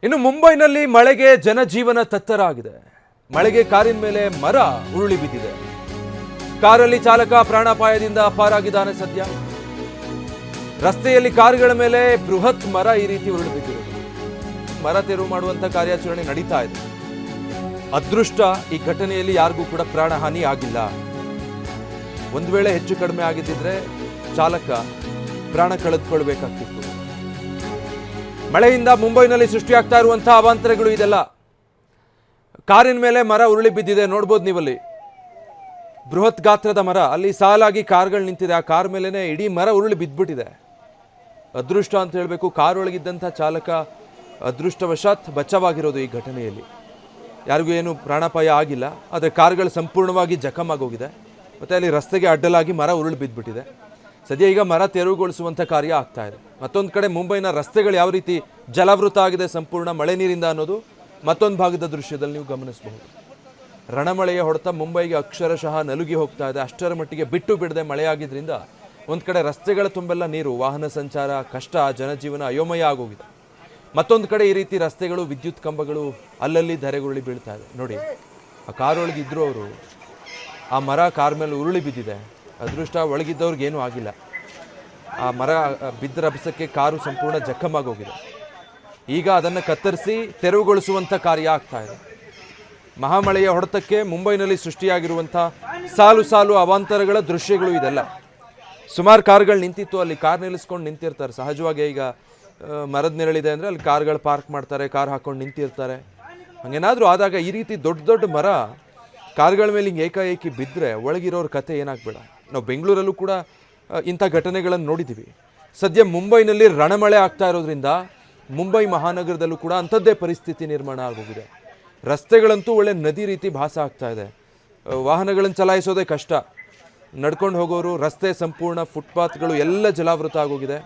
ಇನ್ನು ಮುಂಬೈನಲ್ಲಿ ಮಳೆಗೆ ಜನಜೀವನ ತತ್ತರ ಆಗಿದೆ. ಮಳೆಗೆ ಕಾರಿನ ಮೇಲೆ ಮರ ಉರುಳಿ ಬಿದ್ದಿದೆ. ಕಾರಲ್ಲಿ ಚಾಲಕ ಪ್ರಾಣಾಪಾಯದಿಂದ ಪಾರಾಗಿದ್ದಾನೆ. ಸದ್ಯ ರಸ್ತೆಯಲ್ಲಿ ಕಾರುಗಳ ಮೇಲೆ ಬೃಹತ್ ಮರ ಈ ರೀತಿ ಉರುಳಿ ಬಿದ್ದಿರೋದು. ಮರ ತೆರವು ಮಾಡುವಂತ ಕಾರ್ಯಾಚರಣೆ ನಡೀತಾ ಇದೆ. ಅದೃಷ್ಟ ಈ ಘಟನೆಯಲ್ಲಿ ಯಾರಿಗೂ ಕೂಡ ಪ್ರಾಣಹಾನಿ ಆಗಿಲ್ಲ. ಒಂದು ವೇಳೆ ಹೆಚ್ಚು ಕಡಿಮೆ ಆಗಿದ್ದಿದ್ರೆ ಚಾಲಕ ಪ್ರಾಣ ಕಳೆದುಕೊಳ್ಬೇಕಾಗ್ತಿತ್ತು. ಮಳೆಯಿಂದ ಮುಂಬೈನಲ್ಲಿ ಸೃಷ್ಟಿಯಾಗ್ತಾ ಇರುವಂತಹ ಅವಾಂತರಗಳು ಇದೆಲ್ಲ. ಕಾರಿನ ಮೇಲೆ ಮರ ಉರುಳಿ ಬಿದ್ದಿದೆ, ನೋಡ್ಬೋದು ನೀವಲ್ಲಿ. ಬೃಹತ್ ಗಾತ್ರದ ಮರ, ಅಲ್ಲಿ ಸಾಲಾಗಿ ಕಾರ್ಗಳು ನಿಂತಿದೆ. ಆ ಕಾರ್ ಮೇಲೆನೆ ಇಡೀ ಮರ ಉರುಳಿ ಬಿದ್ದ್ಬಿಟ್ಟಿದೆ. ಅದೃಷ್ಟ ಅಂತ ಹೇಳಬೇಕು. ಕಾರ್ ಒಳಗಿದ್ದಂಥ ಚಾಲಕ ಅದೃಷ್ಟವಶಾತ್ ಬಚಾವಾಗಿರೋದು ಈ ಘಟನೆಯಲ್ಲಿ. ಯಾರಿಗೂ ಏನು ಪ್ರಾಣಾಪಾಯ ಆಗಿಲ್ಲ. ಆದರೆ ಕಾರ್ಗಳು ಸಂಪೂರ್ಣವಾಗಿ ಜಖಮಾಗೋಗಿದೆ. ಮತ್ತು ಅಲ್ಲಿ ರಸ್ತೆಗೆ ಅಡ್ಡಲಾಗಿ ಮರ ಉರುಳಿ ಬಿದ್ದುಬಿಟ್ಟಿದೆ. ಸದ್ಯ ಈಗ ಮರ ತೆರವುಗೊಳಿಸುವಂಥ ಕಾರ್ಯ ಆಗ್ತಾ ಇದೆ. ಮತ್ತೊಂದು ಕಡೆ ಮುಂಬೈನ ರಸ್ತೆಗಳು ಯಾವ ರೀತಿ ಜಲಾವೃತ ಆಗಿದೆ ಸಂಪೂರ್ಣ ಮಳೆ ನೀರಿಂದ ಅನ್ನೋದು ಮತ್ತೊಂದು ಭಾಗದ ದೃಶ್ಯದಲ್ಲಿ ನೀವು ಗಮನಿಸಬಹುದು. ರಣಮಳೆಯ ಹೊಡೆತ ಮುಂಬೈಗೆ ಅಕ್ಷರಶಃ ನಲುಗಿ ಹೋಗ್ತಾ ಇದೆ. ಅಷ್ಟರ ಮಟ್ಟಿಗೆ ಬಿಟ್ಟು ಬಿಡದೆ ಮಳೆಯಾಗಿದ್ದರಿಂದ ಒಂದು ಕಡೆ ರಸ್ತೆಗಳ ತುಂಬೆಲ್ಲ ನೀರು, ವಾಹನ ಸಂಚಾರ ಕಷ್ಟ, ಜನಜೀವನ ಅಯೋಮಯ ಆಗೋಗಿದೆ. ಮತ್ತೊಂದು ಕಡೆ ಈ ರೀತಿ ರಸ್ತೆಗಳು, ವಿದ್ಯುತ್ ಕಂಬಗಳು ಅಲ್ಲಲ್ಲಿ ಧರೆಗುರುಳಿ ಬೀಳ್ತಾ ಇದೆ. ನೋಡಿ, ಆ ಕಾರೊಳಗೆ ಇದ್ರು ಅವರು, ಆ ಮರ ಕಾರ್ ಮೇಲೆ ಉರುಳಿ ಬಿದ್ದಿದೆ. ಅದೃಷ್ಟ ಒಳಗಿದ್ದವ್ರಿಗೇನೂ ಆಗಿಲ್ಲ. ಆ ಮರ ಬಿದ್ದ ರಭಸಕ್ಕೆ ಕಾರು ಸಂಪೂರ್ಣ ಜಖಮಾಗೋಗಿದೆ. ಈಗ ಅದನ್ನು ಕತ್ತರಿಸಿ ತೆರವುಗೊಳಿಸುವಂಥ ಕಾರ್ಯ ಆಗ್ತಾ ಇದೆ. ಮಹಾಮಳೆಯ ಹೊಡೆತಕ್ಕೆ ಮುಂಬೈನಲ್ಲಿ ಸೃಷ್ಟಿಯಾಗಿರುವಂಥ ಸಾಲು ಸಾಲು ಅವಾಂತರಗಳ ದೃಶ್ಯಗಳು ಇದೆಲ್ಲ. ಸುಮಾರು ಕಾರುಗಳು ನಿಂತಿತ್ತು, ಅಲ್ಲಿ ಕಾರ್ ನಿಲ್ಲಿಸ್ಕೊಂಡು ನಿಂತಿರ್ತಾರೆ. ಸಹಜವಾಗಿ ಈಗ ಮರದ ನೆರಳಿದೆ ಅಂದರೆ ಅಲ್ಲಿ ಕಾರ್ಗಳು ಪಾರ್ಕ್ ಮಾಡ್ತಾರೆ, ಕಾರ್ ಹಾಕ್ಕೊಂಡು ನಿಂತಿರ್ತಾರೆ. ಹಾಗೇನಾದರೂ ಆದಾಗ ಈ ರೀತಿ ದೊಡ್ಡ ದೊಡ್ಡ ಮರ ಕಾರ್ಗಳ ಮೇಲೆ ಹಿಂಗೆ ಏಕಾಏಕಿ ಬಿದ್ದರೆ ಒಳಗಿರೋರ ಕತೆ ಏನಾಗಬೇಡ. ನಾವು ಬೆಂಗಳೂರಲ್ಲೂ ಕೂಡ ಇಂಥ ಘಟನೆಗಳನ್ನು ನೋಡಿದ್ದೀವಿ. ಸದ್ಯ ಮುಂಬೈನಲ್ಲಿ ರಣಮಳೆ ಆಗ್ತಾ ಇರೋದ್ರಿಂದ ಮುಂಬೈ ಮಹಾನಗರದಲ್ಲೂ ಕೂಡ ಅಂಥದ್ದೇ ಪರಿಸ್ಥಿತಿ ನಿರ್ಮಾಣ ಆಗೋಗಿದೆ. ರಸ್ತೆಗಳಂತೂ ಒಳ್ಳೆ ನದಿ ರೀತಿ ಭಾಸ ಆಗ್ತಾ ಇದೆ. ವಾಹನಗಳನ್ನು ಚಲಾಯಿಸೋದೇ ಕಷ್ಟ. ನಡ್ಕೊಂಡು ಹೋಗೋರು, ರಸ್ತೆ ಸಂಪೂರ್ಣ ಫುಟ್ಪಾತ್ಗಳು ಎಲ್ಲ ಜಲಾವೃತ ಆಗೋಗಿದೆ.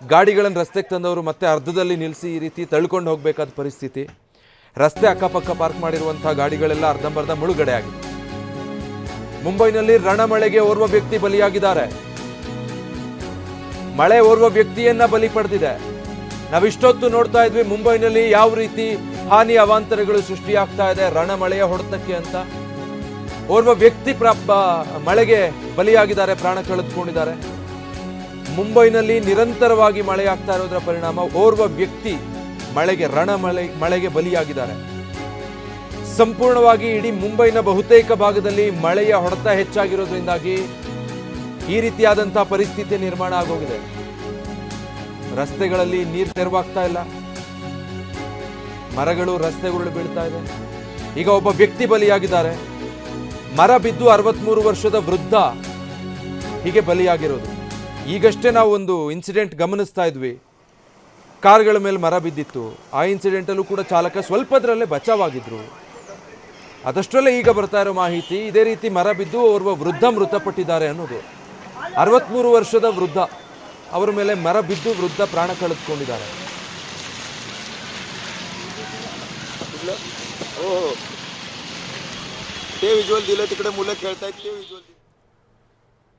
ಗಾಡಿಗಳನ್ನು ರಸ್ತೆಗೆ ತಂದವರು ಮತ್ತೆ ಅರ್ಧದಲ್ಲಿ ನಿಲ್ಲಿಸಿ ಈ ರೀತಿ ತಳ್ಕೊಂಡು ಹೋಗಬೇಕಾದ ಪರಿಸ್ಥಿತಿ. ರಸ್ತೆ ಅಕ್ಕಪಕ್ಕ ಪಾರ್ಕ್ ಮಾಡಿರುವಂಥ ಗಾಡಿಗಳೆಲ್ಲ ಅರ್ಧಂಬರ್ಧ ಮುಳುಗಡೆ ಆಗಿದೆ. ಮುಂಬೈನಲ್ಲಿ ರಣಮಳೆಗೆ ಓರ್ವ ವ್ಯಕ್ತಿ ಬಲಿಯಾಗಿದ್ದಾರೆ. ಮಳೆ ಓರ್ವ ವ್ಯಕ್ತಿಯನ್ನ ಬಲಿ ಪಡೆದಿದೆ. ನಾವಿಷ್ಟೊತ್ತು ನೋಡ್ತಾ ಇದ್ವಿ ಮುಂಬೈನಲ್ಲಿ ಯಾವ ರೀತಿ ಹಾನಿ ಅವಾಂತರಗಳು ಸೃಷ್ಟಿಯಾಗ್ತಾ ಇದೆ ರಣಮಳೆಯ ಹೊಡೆತಕ್ಕೆ ಅಂತ. ಓರ್ವ ವ್ಯಕ್ತಿ ಮಳೆಗೆ ಬಲಿಯಾಗಿದ್ದಾರೆ, ಪ್ರಾಣ ಕಳೆದುಕೊಂಡಿದ್ದಾರೆ. ಮುಂಬೈನಲ್ಲಿ ನಿರಂತರವಾಗಿ ಮಳೆ ಆಗ್ತಾ ಇರೋದ್ರ ಪರಿಣಾಮ ಓರ್ವ ವ್ಯಕ್ತಿ ಮಳೆಗೆ ಬಲಿಯಾಗಿದ್ದಾರೆ. ಸಂಪೂರ್ಣವಾಗಿ ಇಡೀ ಮುಂಬೈನ ಬಹುತೇಕ ಭಾಗದಲ್ಲಿ ಮಳೆಯ ಹೊಡೆತ ಹೆಚ್ಚಾಗಿರೋದ್ರಿಂದಾಗಿ ಈ ರೀತಿಯಾದಂತಹ ಪರಿಸ್ಥಿತಿ ನಿರ್ಮಾಣ ಆಗೋಗಿದೆ. ರಸ್ತೆಗಳಲ್ಲಿ ನೀರು ತೆರವಾಗ್ತಾ ಇಲ್ಲ, ಮರಗಳು ರಸ್ತೆಗಳು ಬೀಳ್ತಾ ಇದೆ. ಈಗ ಒಬ್ಬ ವ್ಯಕ್ತಿ ಬಲಿಯಾಗಿದ್ದಾರೆ. ಮರ ಬಿದ್ದು 63 ವರ್ಷದ ವೃದ್ಧ ಹೀಗೆ ಬಲಿಯಾಗಿರೋದು. ಈಗಷ್ಟೇ ನಾವು ಒಂದು ಇನ್ಸಿಡೆಂಟ್ ಗಮನಿಸ್ತಾ ಇದ್ವಿ. ಕಾರ್ಗಳ ಮೇಲೆ ಮರ ಬಿದ್ದಿತ್ತು. ಆ ಇನ್ಸಿಡೆಂಟಲ್ಲೂ ಕೂಡ ಚಾಲಕ ಸ್ವಲ್ಪದರಲ್ಲೇ ಬಚಾವಾಗಿದ್ರು. ಅದಷ್ಟರಲ್ಲೇ ಈಗ ಬರ್ತಾ ಇರೋ ಮಾಹಿತಿ, ಇದೇ ರೀತಿ ಮರ ಬಿದ್ದು ಓರ್ವ ವೃದ್ಧ ಮೃತಪಟ್ಟಿದ್ದಾರೆ ಅನ್ನೋದು. 63 ವರ್ಷದ ವೃದ್ಧ, ಅವರ ಮೇಲೆ ಮರ ಬಿದ್ದು ವೃದ್ಧ ಪ್ರಾಣ ಕಳೆದುಕೊಂಡಿದ್ದಾರೆ. ते विज्युअल दिलं तिकडे मुलं खेळतायत ते विज्युअल